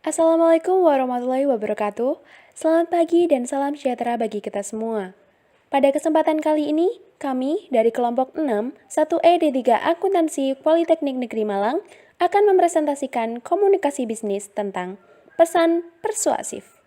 Assalamualaikum warahmatullahi wabarakatuh. Selamat pagi dan salam sejahtera bagi kita semua. Pada kesempatan kali ini, kami dari kelompok 6, 1E D3 Akuntansi Politeknik Negeri Malang akan mempresentasikan komunikasi bisnis tentang pesan persuasif.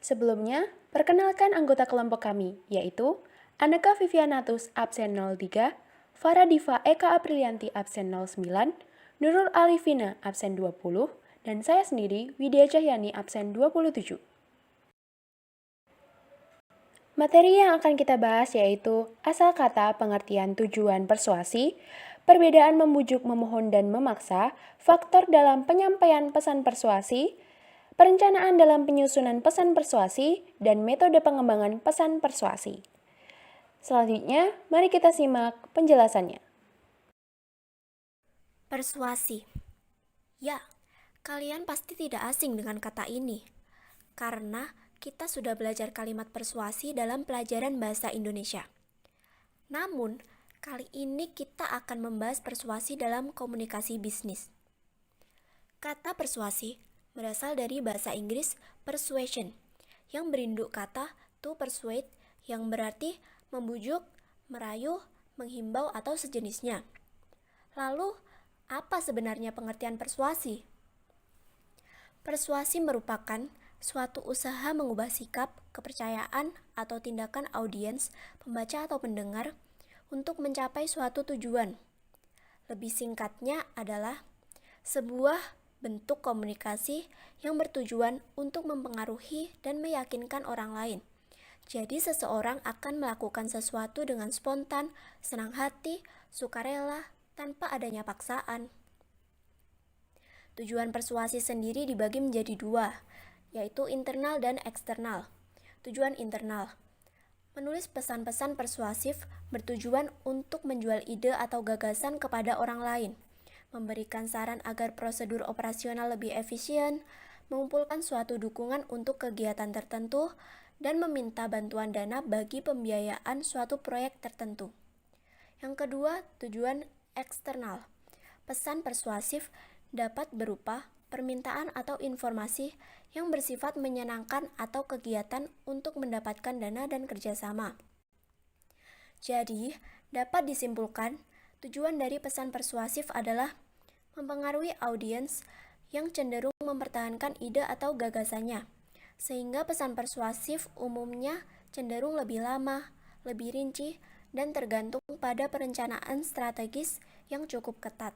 Sebelumnya, perkenalkan anggota kelompok kami, yaitu Aneka Vivianatus absen 03, Faradiva Eka Aprilianti absen 09, Nurul Alifina absen 20, dan saya sendiri Widya Cahyani absen 27. Materi yang akan kita bahas yaitu asal kata, pengertian, tujuan, persuasi, perbedaan membujuk, memohon, dan memaksa, faktor dalam penyampaian pesan persuasi, perencanaan dalam penyusunan pesan persuasi, dan metode pengembangan pesan persuasi. Selanjutnya, mari kita simak penjelasannya. Persuasi. Ya, kalian pasti tidak asing dengan kata ini, karena kita sudah belajar kalimat persuasi dalam pelajaran bahasa Indonesia. Namun, kali ini kita akan membahas persuasi dalam komunikasi bisnis. Kata persuasi berasal dari bahasa Inggris persuasion, yang berinduk kata to persuade, yang berarti membujuk, merayu, menghimbau, atau sejenisnya. Lalu, apa sebenarnya pengertian persuasi? Persuasi merupakan suatu usaha mengubah sikap, kepercayaan, atau tindakan audiens, pembaca atau pendengar untuk mencapai suatu tujuan. Lebih singkatnya adalah sebuah bentuk komunikasi yang bertujuan untuk mempengaruhi dan meyakinkan orang lain. Jadi seseorang akan melakukan sesuatu dengan spontan, senang hati, sukarela, tanpa adanya paksaan. Tujuan persuasi sendiri dibagi menjadi dua, yaitu internal dan eksternal. Tujuan internal: menulis pesan-pesan persuasif bertujuan untuk menjual ide atau gagasan kepada orang lain, memberikan saran agar prosedur operasional lebih efisien, mengumpulkan suatu dukungan untuk kegiatan tertentu, dan meminta bantuan dana bagi pembiayaan suatu proyek tertentu. Yang kedua, tujuan eksternal. Pesan persuasif dapat berupa permintaan atau informasi yang bersifat menyenangkan atau kegiatan untuk mendapatkan dana dan kerjasama. Jadi, dapat disimpulkan, tujuan dari pesan persuasif adalah mempengaruhi audiens yang cenderung mempertahankan ide atau gagasannya, sehingga pesan persuasif umumnya cenderung lebih lama, lebih rinci, dan tergantung pada perencanaan strategis yang cukup ketat.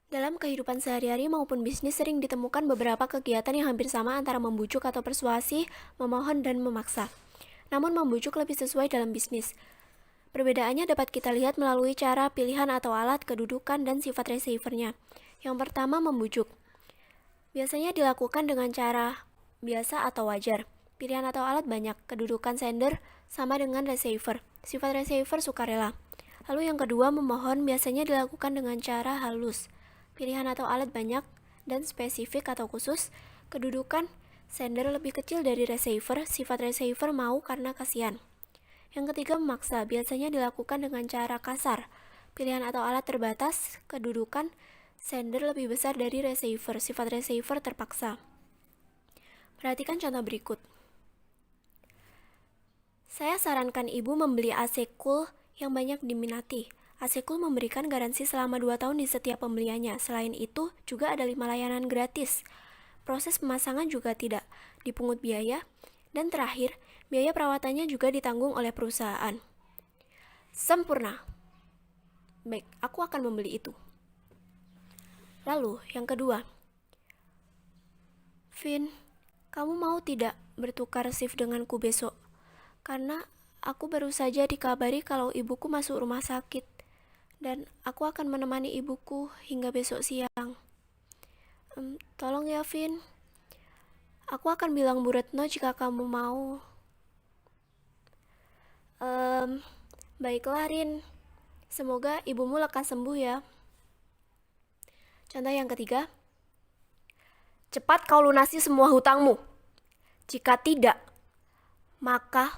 Dalam kehidupan sehari-hari maupun bisnis sering ditemukan beberapa kegiatan yang hampir sama antara membujuk atau persuasi, memohon, dan memaksa. Namun membujuk lebih sesuai dalam bisnis. Perbedaannya dapat kita lihat melalui cara, pilihan atau alat, kedudukan, dan sifat receivernya. Yang pertama, membujuk. Biasanya dilakukan dengan cara biasa atau wajar. Pilihan atau alat banyak, kedudukan sender sama dengan receiver. Sifat receiver sukarela. Lalu yang kedua, memohon, biasanya dilakukan dengan cara halus. Pilihan atau alat banyak dan spesifik atau khusus. Kedudukan sender lebih kecil dari receiver, sifat receiver mau karena kasihan. Yang ketiga, memaksa, biasanya dilakukan dengan cara kasar. Pilihan atau alat terbatas, kedudukan sender lebih besar dari receiver, sifat receiver terpaksa. Perhatikan contoh berikut. Saya sarankan ibu membeli AC Cool yang banyak diminati. AC Cool memberikan garansi selama 2 tahun di setiap pembeliannya. Selain itu, juga ada 5 layanan gratis. Proses pemasangan juga tidak dipungut biaya. Dan terakhir, biaya perawatannya juga ditanggung oleh perusahaan. Sempurna. Baik, aku akan membeli itu. Lalu, yang kedua. Vin, kamu mau tidak bertukar shift denganku besok? Karena aku baru saja dikabari kalau ibuku masuk rumah sakit. Dan aku akan menemani ibuku hingga besok siang. Tolong ya, Vin. Aku akan bilang Bu Retno jika kamu mau. Baiklah, Rin. Semoga ibumu lekas sembuh ya. Contoh yang ketiga. Cepat kau lunasi semua hutangmu. Jika tidak, maka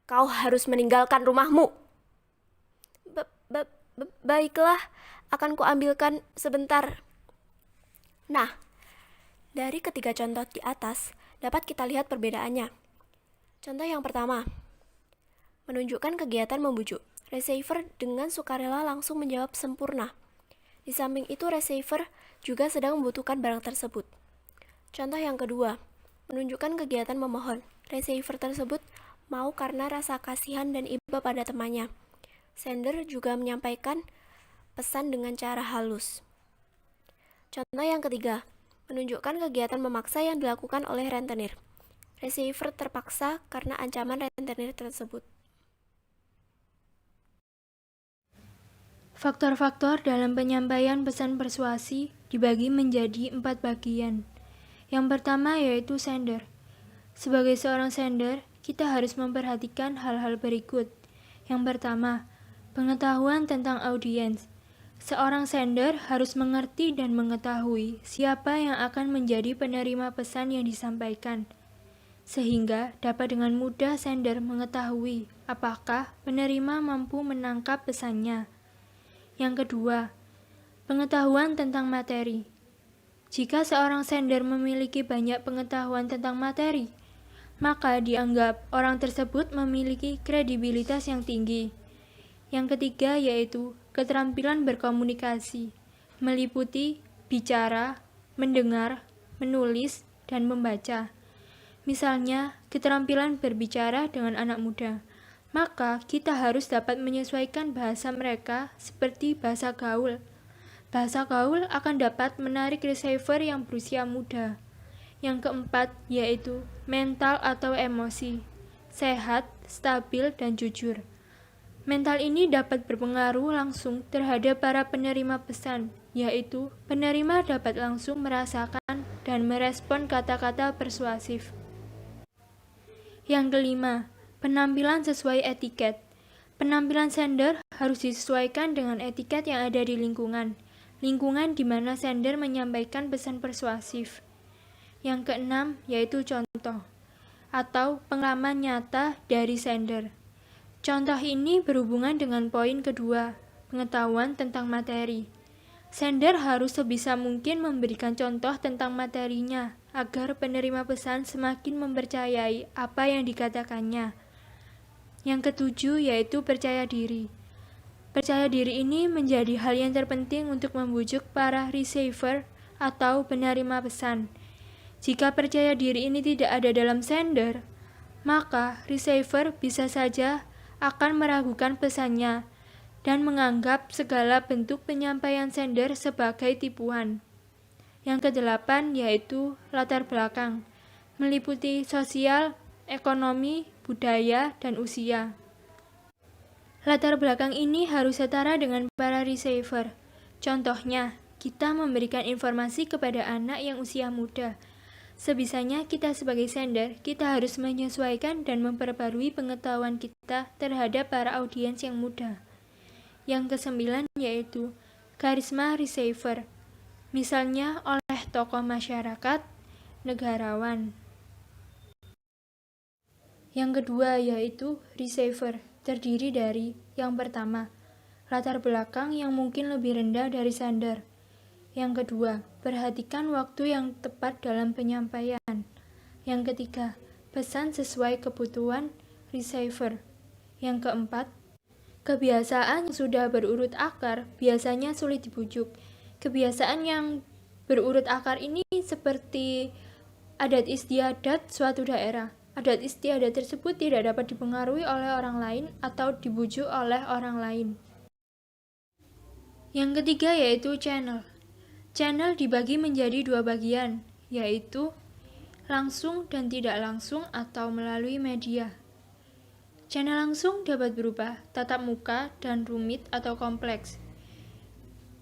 kau harus meninggalkan rumahmu. Baiklah, akan kuambilkan sebentar. Nah, dari ketiga contoh di atas, dapat kita lihat perbedaannya. Contoh yang pertama, menunjukkan kegiatan membujuk. Receiver dengan sukarela langsung menjawab sempurna. Di samping itu, receiver juga sedang membutuhkan barang tersebut. Contoh yang kedua, menunjukkan kegiatan memohon. Receiver tersebut mau karena rasa kasihan dan iba pada temannya. Sender juga menyampaikan pesan dengan cara halus. Contoh yang ketiga, menunjukkan kegiatan memaksa yang dilakukan oleh rentenir. Receiver terpaksa karena ancaman rentenir tersebut. Faktor-faktor dalam penyampaian pesan persuasi dibagi menjadi 4 bagian. Yang pertama yaitu sender. Sebagai seorang sender, kita harus memperhatikan hal-hal berikut. Yang pertama, pengetahuan tentang audiens. Seorang sender harus mengerti dan mengetahui siapa yang akan menjadi penerima pesan yang disampaikan, sehingga dapat dengan mudah sender mengetahui apakah penerima mampu menangkap pesannya. Yang kedua, pengetahuan tentang materi. Jika seorang sender memiliki banyak pengetahuan tentang materi, maka dianggap orang tersebut memiliki kredibilitas yang tinggi. Yang ketiga yaitu keterampilan berkomunikasi, meliputi bicara, mendengar, menulis, dan membaca. Misalnya, keterampilan berbicara dengan anak muda. Maka kita harus dapat menyesuaikan bahasa mereka seperti bahasa gaul. Bahasa gaul akan dapat menarik receiver yang berusia muda. Yang keempat yaitu mental atau emosi, sehat, stabil, dan jujur. Mental ini dapat berpengaruh langsung terhadap para penerima pesan, yaitu penerima dapat langsung merasakan dan merespon kata-kata persuasif. Yang kelima, penampilan sesuai etiket. Penampilan sender harus disesuaikan dengan etiket yang ada di lingkungan di mana sender menyampaikan pesan persuasif. Yang keenam yaitu contoh atau pengalaman nyata dari sender. Contoh ini berhubungan dengan poin kedua, pengetahuan tentang materi. Sender harus sebisa mungkin memberikan contoh tentang materinya agar penerima pesan semakin mempercayai apa yang dikatakannya. Yang ketujuh yaitu percaya diri. Percaya diri ini menjadi hal yang terpenting untuk membujuk para receiver atau penerima pesan. Jika percaya diri ini tidak ada dalam sender, maka receiver bisa saja akan meragukan pesannya dan menganggap segala bentuk penyampaian sender sebagai tipuan. Yang kedelapan yaitu latar belakang, meliputi sosial, ekonomi, budaya, dan usia. Latar belakang ini harus setara dengan para receiver. Contohnya, kita memberikan informasi kepada anak yang usia muda. Sebisanya kita sebagai sender, kita harus menyesuaikan dan memperbarui pengetahuan kita terhadap para audiens yang muda. Yang kesembilan yaitu karisma receiver, misalnya oleh tokoh masyarakat, negarawan. Yang kedua yaitu receiver, terdiri dari yang pertama, latar belakang yang mungkin lebih rendah dari sender. Yang kedua, perhatikan waktu yang tepat dalam penyampaian. Yang ketiga, pesan sesuai kebutuhan receiver. Yang keempat, kebiasaan yang sudah berurut akar biasanya sulit dibujuk. Kebiasaan yang berurut akar ini seperti adat istiadat suatu daerah. Adat istiadat tersebut tidak dapat dipengaruhi oleh orang lain atau dibujuk oleh orang lain. Yang ketiga yaitu channel. Channel dibagi menjadi dua bagian, yaitu langsung dan tidak langsung atau melalui media. Channel langsung dapat berupa tatap muka dan rumit atau kompleks.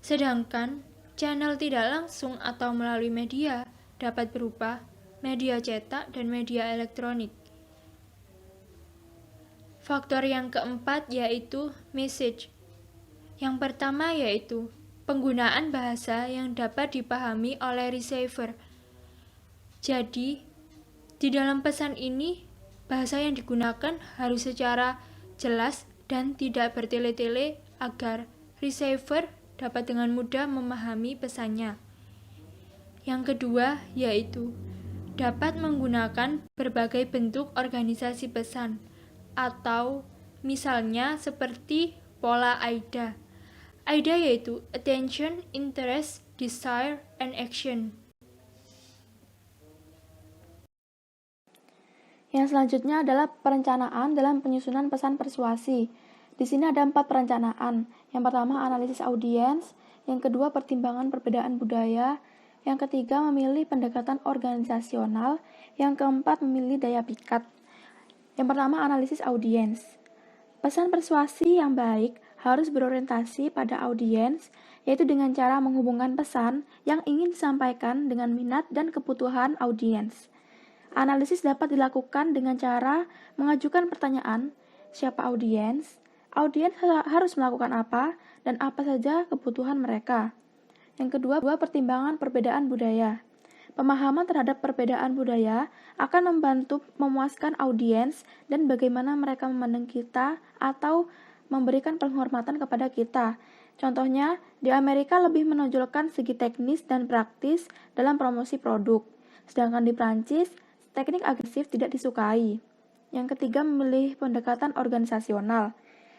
Sedangkan channel tidak langsung atau melalui media dapat berupa media cetak dan media elektronik. Faktor yang keempat yaitu message. Yang pertama yaitu penggunaan bahasa yang dapat dipahami oleh receiver. Jadi, di dalam pesan ini, bahasa yang digunakan harus secara jelas dan tidak bertele-tele agar receiver dapat dengan mudah memahami pesannya. Yang kedua yaitu dapat menggunakan berbagai bentuk organisasi pesan atau misalnya seperti pola AIDA. AIDA yaitu Attention, Interest, Desire, and Action. Yang selanjutnya adalah perencanaan dalam penyusunan pesan persuasi. Di sini ada 4 perencanaan. Yang pertama, analisis audiens. Yang kedua, pertimbangan perbedaan budaya. Yang ketiga, memilih pendekatan organisasional. Yang keempat, memilih daya pikat. Yang pertama, analisis audiens. Pesan persuasi yang baik harus berorientasi pada audiens, yaitu dengan cara menghubungkan pesan yang ingin disampaikan dengan minat dan kebutuhan audiens. Analisis dapat dilakukan dengan cara mengajukan pertanyaan, siapa audiens harus melakukan apa, dan apa saja kebutuhan mereka. Yang kedua, pertimbangan perbedaan budaya. Pemahaman terhadap perbedaan budaya akan membantu memuaskan audiens dan bagaimana mereka memandang kita atau memberikan penghormatan kepada kita. Contohnya, di Amerika lebih menonjolkan segi teknis dan praktis dalam promosi produk, sedangkan di Prancis, teknik agresif tidak disukai. Yang ketiga, memilih pendekatan organisasional.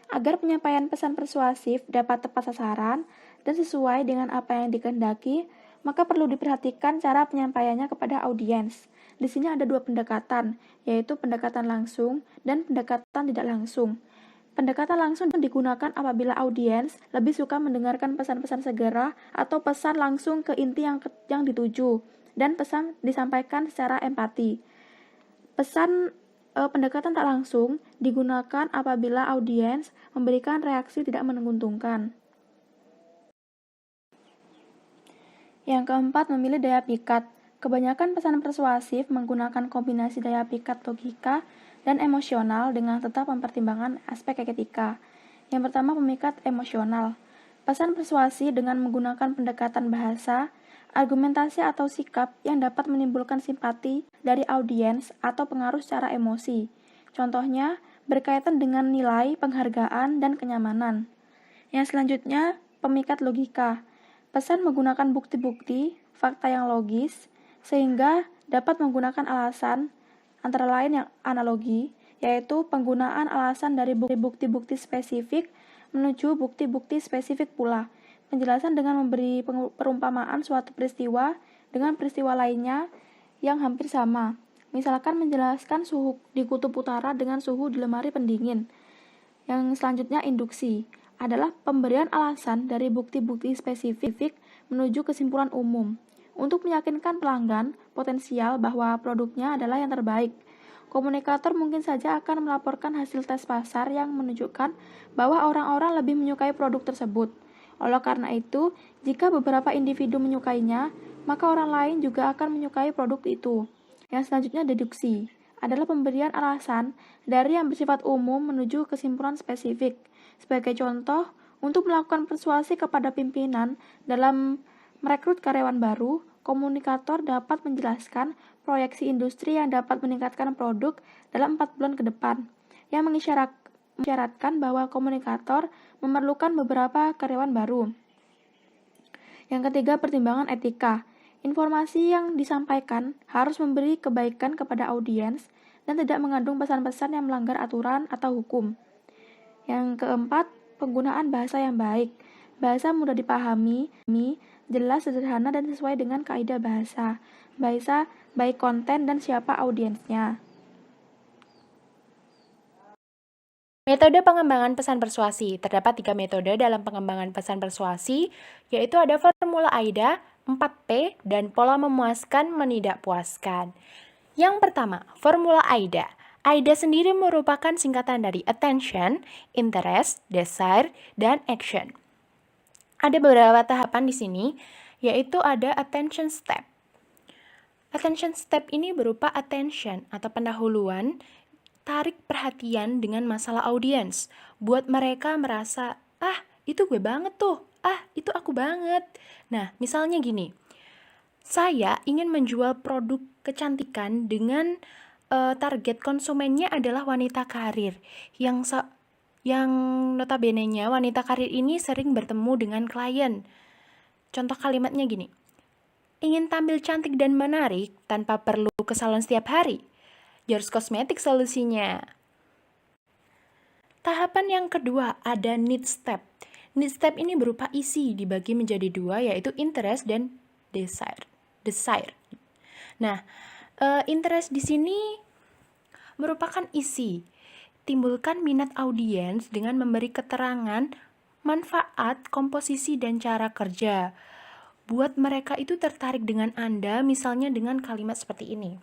Agar penyampaian pesan persuasif dapat tepat sasaran dan sesuai dengan apa yang dikehendaki, maka perlu diperhatikan cara penyampaiannya kepada audiens. Di sini ada 2 pendekatan, yaitu pendekatan langsung dan pendekatan tidak langsung. Pendekatan langsung digunakan apabila audiens lebih suka mendengarkan pesan-pesan segera atau pesan langsung ke inti yang dituju, dan pesan disampaikan secara empati. Pendekatan tak langsung digunakan apabila audiens memberikan reaksi tidak menguntungkan. Yang keempat, memilih daya pikat. Kebanyakan pesan persuasif menggunakan kombinasi daya pikat logika dan emosional dengan tetap mempertimbangkan aspek etika. Yang pertama, pemikat emosional. Pesan persuasi dengan menggunakan pendekatan bahasa, argumentasi atau sikap yang dapat menimbulkan simpati dari audiens atau pengaruh secara emosi. Contohnya, berkaitan dengan nilai, penghargaan, dan kenyamanan. Yang selanjutnya, pemikat logika. Pesan menggunakan bukti-bukti, fakta yang logis, sehingga dapat menggunakan alasan, antara lain yang analogi, yaitu penggunaan alasan dari bukti-bukti spesifik menuju bukti-bukti spesifik pula. Penjelasan dengan memberi perumpamaan suatu peristiwa dengan peristiwa lainnya yang hampir sama. Misalkan menjelaskan suhu di kutub utara dengan suhu di lemari pendingin. Yang selanjutnya, induksi adalah pemberian alasan dari bukti-bukti spesifik menuju kesimpulan umum untuk meyakinkan pelanggan potensial bahwa produknya adalah yang terbaik. Komunikator mungkin saja akan melaporkan hasil tes pasar yang menunjukkan bahwa orang-orang lebih menyukai produk tersebut. Oleh karena itu, jika beberapa individu menyukainya, maka orang lain juga akan menyukai produk itu. Yang selanjutnya, deduksi adalah pemberian alasan dari yang bersifat umum menuju kesimpulan spesifik. Sebagai contoh, untuk melakukan persuasi kepada pimpinan dalam merekrut karyawan baru, komunikator dapat menjelaskan proyeksi industri yang dapat meningkatkan produk dalam 4 bulan ke depan, yang mengisyaratkan bahwa komunikator memerlukan beberapa karyawan baru. Yang ketiga, pertimbangan etika. Informasi yang disampaikan harus memberi kebaikan kepada audiens dan tidak mengandung pesan-pesan yang melanggar aturan atau hukum. Yang keempat, penggunaan bahasa yang baik. Bahasa mudah dipahami, jelas, sederhana, dan sesuai dengan kaidah bahasa. Bahasa baik konten dan siapa audiensnya. Metode pengembangan pesan persuasi. Terdapat 3 metode dalam pengembangan pesan persuasi, yaitu ada formula AIDA, 4P, dan pola memuaskan menidakpuaskan. Yang pertama, formula AIDA. AIDA sendiri merupakan singkatan dari attention, interest, desire, dan action. Ada beberapa tahapan di sini, yaitu ada attention step. Attention step ini berupa attention atau pendahuluan, tarik perhatian dengan masalah audiens, buat mereka merasa, itu gue banget tuh, itu aku banget. Nah, misalnya gini, saya ingin menjual produk kecantikan dengan target konsumennya adalah wanita karir, yang notabene-nya wanita karir ini sering bertemu dengan klien. Contoh kalimatnya gini, Ingin tampil cantik dan menarik tanpa perlu ke salon setiap hari? Yours Cosmetics solusinya. Tahapan yang kedua ada need step. Need step ini berupa isi dibagi menjadi dua, yaitu interest dan desire. Nah, interest di sini merupakan isi. Timbulkan minat audiens dengan memberi keterangan manfaat, komposisi, dan cara kerja. Buat mereka itu tertarik dengan Anda, misalnya dengan kalimat seperti ini.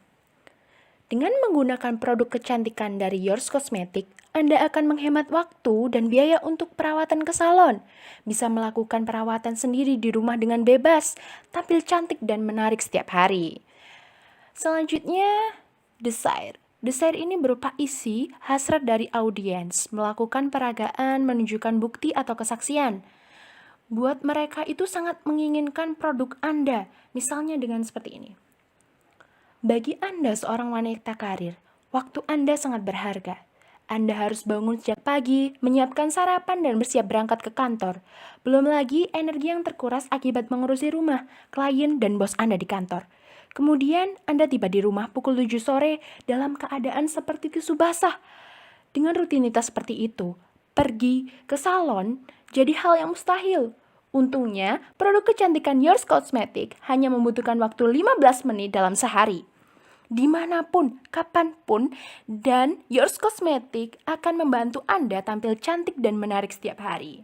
Dengan menggunakan produk kecantikan dari Yours Cosmetics, Anda akan menghemat waktu dan biaya untuk perawatan ke salon. Bisa melakukan perawatan sendiri di rumah dengan bebas, tampil cantik dan menarik setiap hari. Selanjutnya, desire. Desire ini berupa isi, hasrat dari audiens, melakukan peragaan, menunjukkan bukti atau kesaksian. Buat mereka itu sangat menginginkan produk Anda, misalnya dengan seperti ini. Bagi Anda seorang wanita karir, waktu Anda sangat berharga. Anda harus bangun sejak pagi, menyiapkan sarapan dan bersiap berangkat ke kantor. Belum lagi energi yang terkuras akibat mengurusi rumah, klien, dan bos Anda di kantor. Kemudian Anda tiba di rumah pukul 7 sore dalam keadaan seperti tisu basah. Dengan rutinitas seperti itu, pergi ke salon jadi hal yang mustahil. Untungnya, produk kecantikan Yours Cosmetics hanya membutuhkan waktu 15 menit dalam sehari. Dimanapun, kapanpun, dan Yours Cosmetics akan membantu Anda tampil cantik dan menarik setiap hari.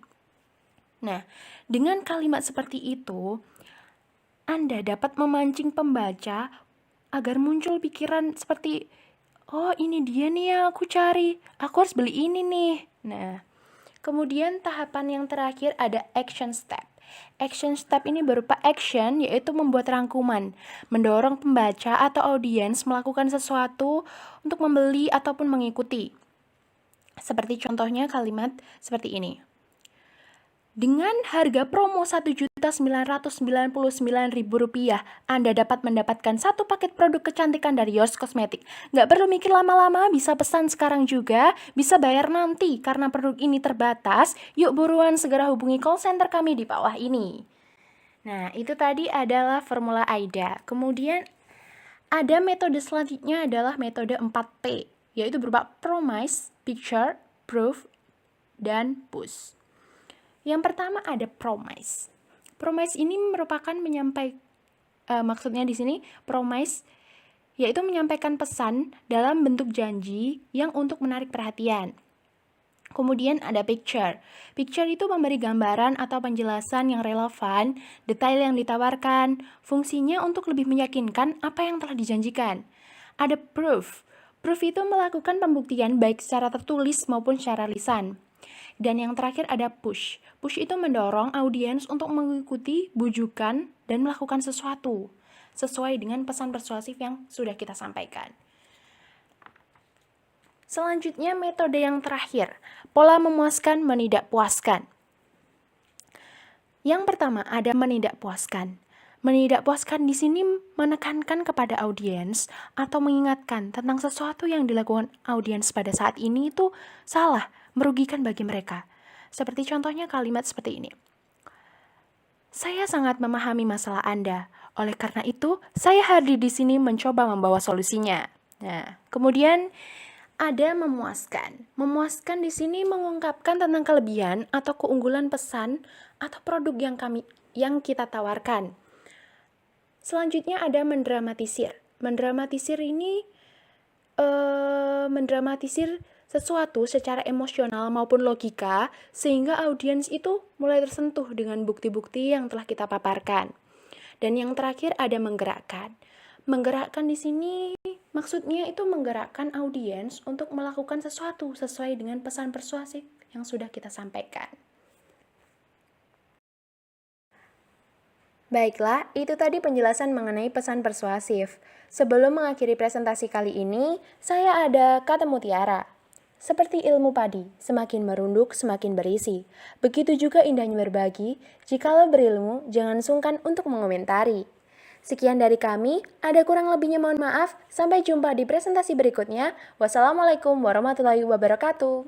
Nah, dengan kalimat seperti itu, Anda dapat memancing pembaca agar muncul pikiran seperti, oh ini dia nih yang aku cari, aku harus beli ini nih. Nah, kemudian tahapan yang terakhir ada action step. Action step ini berupa action, yaitu membuat rangkuman, mendorong pembaca atau audiens melakukan sesuatu untuk membeli ataupun mengikuti. Seperti contohnya kalimat seperti ini. Dengan harga promo Rp1.999.000, Anda dapat mendapatkan satu paket produk kecantikan dari Yours Cosmetics. Nggak perlu mikir lama-lama, bisa pesan sekarang juga, bisa bayar nanti. Karena produk ini terbatas, yuk buruan segera hubungi call center kami di bawah ini. Nah, itu tadi adalah formula AIDA. Kemudian ada metode selanjutnya adalah metode 4P, yaitu berupa promise, picture, proof, dan push. Yang pertama ada promise. Promise ini merupakan maksudnya di sini promise yaitu menyampaikan pesan dalam bentuk janji yang untuk menarik perhatian. Kemudian ada picture. Picture itu memberi gambaran atau penjelasan yang relevan, detail yang ditawarkan, fungsinya untuk lebih meyakinkan apa yang telah dijanjikan. Ada proof. Proof itu melakukan pembuktian baik secara tertulis maupun secara lisan. Dan yang terakhir ada push. Push itu mendorong audiens untuk mengikuti bujukan dan melakukan sesuatu sesuai dengan pesan persuasif yang sudah kita sampaikan. Selanjutnya metode yang terakhir, pola memuaskan, menidakpuaskan. Yang pertama ada menidakpuaskan. Menidakpuaskan di sini menekankan kepada audiens atau mengingatkan tentang sesuatu yang dilakukan audiens pada saat ini itu salah, merugikan bagi mereka. Seperti contohnya kalimat seperti ini. Saya sangat memahami masalah Anda. Oleh karena itu, saya hadir di sini mencoba membawa solusinya. Nah, kemudian ada memuaskan. Memuaskan di sini mengungkapkan tentang kelebihan atau keunggulan pesan atau produk yang kita tawarkan. Selanjutnya ada mendramatisir. Mendramatisir ini mendramatisir sesuatu secara emosional maupun logika sehingga audiens itu mulai tersentuh dengan bukti-bukti yang telah kita paparkan. Dan yang terakhir ada menggerakkan. Menggerakkan di sini maksudnya itu menggerakkan audiens untuk melakukan sesuatu sesuai dengan pesan persuasif yang sudah kita sampaikan. Baiklah, itu tadi penjelasan mengenai pesan persuasif. Sebelum mengakhiri presentasi kali ini, saya ada kata mutiara. Seperti ilmu padi, semakin merunduk, semakin berisi. Begitu juga indahnya berbagi, jikalau berilmu, jangan sungkan untuk mengomentari. Sekian dari kami, ada kurang lebihnya mohon maaf. Sampai jumpa di presentasi berikutnya. Wassalamualaikum warahmatullahi wabarakatuh.